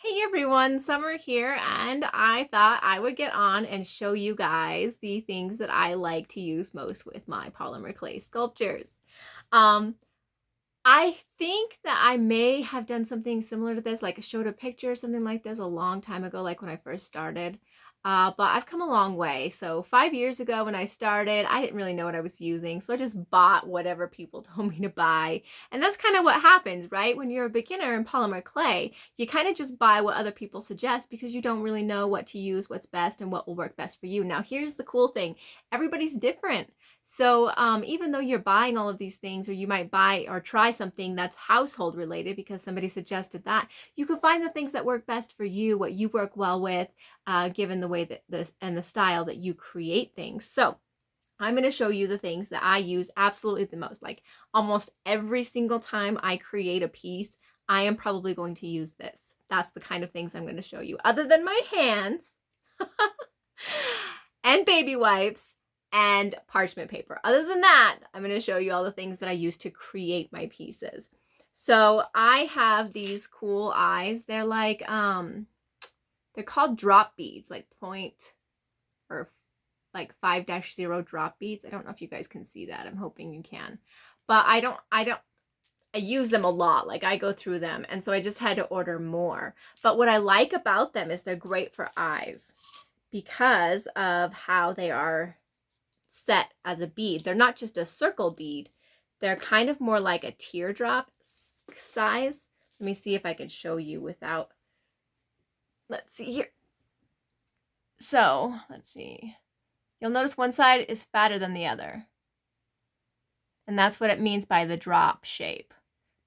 Hey everyone, Summer here, and I thought I would get on and show you guys the things that I like to use most with my polymer clay sculptures. Um, I think that I may have done something similar to this, like showed a picture or something like this a long time ago, like when I first started. But I've come a long way. So 5 years ago when I started, I didn't really know what I was using. So I just bought whatever people told me to buy. And that's kind of what happens, right? When you're a beginner in polymer clay, you kind of just buy what other people suggest because you don't really know what to use, what's best, and what will work best for you. Now, here's the cool thing. Everybody's different. So even though you're buying all of these things, or you might buy or try something that's household related because somebody suggested that, you can find the things that work best for you, what you work well with, given the way that the style that you create things. So I'm going to show you the things that I use absolutely the most. Like almost every single time I create a piece, I am probably going to use this. That's the kind of things I'm going to show you, other than my hands and baby wipes and parchment paper. Other than that, I'm going to show you all the things that I use to create my pieces. So I have these cool eyes. They're like, they're called drop beads, like point or like 5-0 drop beads. I don't know if you guys can see that. I'm hoping you can. But I use them a lot. Like I go through them. And so I just had to order more. But what I like about them is they're great for eyes because of how they are set as a bead. They're not just a circle bead. They're kind of more like a teardrop size. Let me see if I can show you without, let's see here. So let's see. You'll notice one side is fatter than the other. And that's what it means by the drop shape.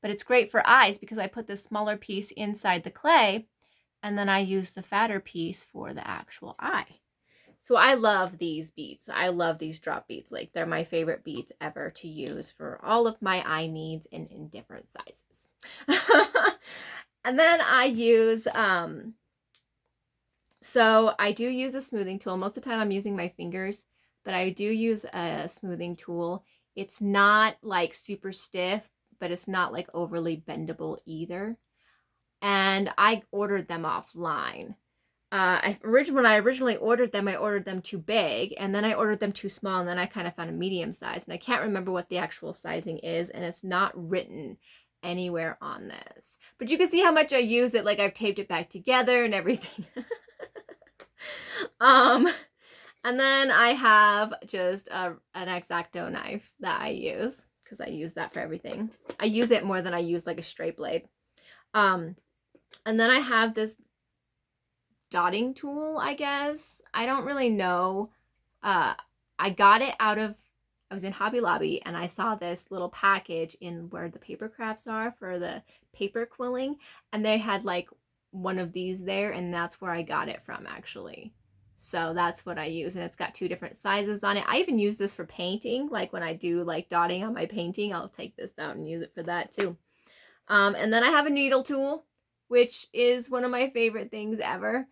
But it's great for eyes because I put this smaller piece inside the clay and then I use the fatter piece for the actual eye. So I love these beads. I love these drop beads. Like they're my favorite beads ever to use for all of my eye needs and in different sizes. And then I use, so I do use a smoothing tool. Most of the time I'm using my fingers, but I do use a smoothing tool. It's not like super stiff, but it's not like overly bendable either. And I ordered them offline. When I originally ordered them, I ordered them too big, and then I ordered them too small, and then I kind of found a medium size, and I can't remember what the actual sizing is, and it's not written anywhere on this. But you can see how much I use it, like I've taped it back together and everything. And then I have just an X-Acto knife that I use, because I use that for everything. I use it more than I use like a straight blade. And then I have this dotting tool, I guess. I don't really know. I got it I was in Hobby Lobby and I saw this little package in where the paper crafts are for the paper quilling, and they had like one of these there, and that's where I got it from actually. So that's what I use, and it's got 2 different sizes on it. I even use this for painting, like when I do like dotting on my painting, I'll take this out and use it for that too. And then I have a needle tool, which is one of my favorite things ever.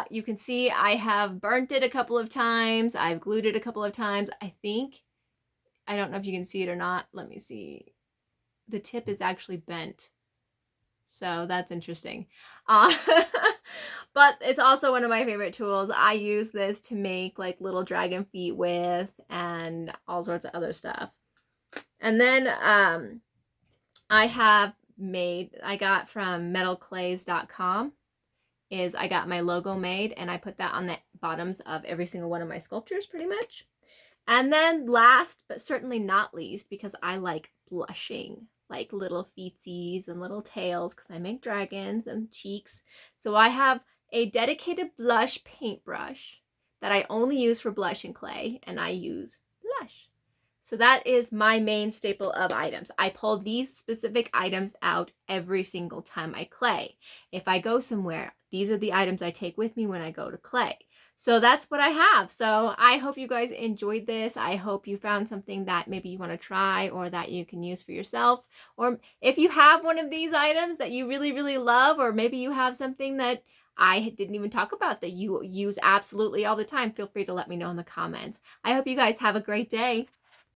You can see I have burnt it a couple of times. I've glued it a couple of times. I don't know if you can see it or not. Let me see. The tip is actually bent. So that's interesting. But it's also one of my favorite tools. I use this to make like little dragon feet with and all sorts of other stuff. And then I got from metalclays.com is I got my logo made, and I put that on the bottoms of every single one of my sculptures pretty much. And then last but certainly not least, because I like blushing, like little feetsies and little tails, because I make dragons and cheeks. So I have a dedicated blush paintbrush that I only use for blush and clay, and I use blush. So that is my main staple of items. I pull these specific items out every single time I clay. If I go somewhere, these are the items I take with me when I go to clay. So that's what I have. So I hope you guys enjoyed this. I hope you found something that maybe you want to try or that you can use for yourself. Or if you have one of these items that you really, really love, or maybe you have something that I didn't even talk about that you use absolutely all the time, feel free to let me know in the comments. I hope you guys have a great day.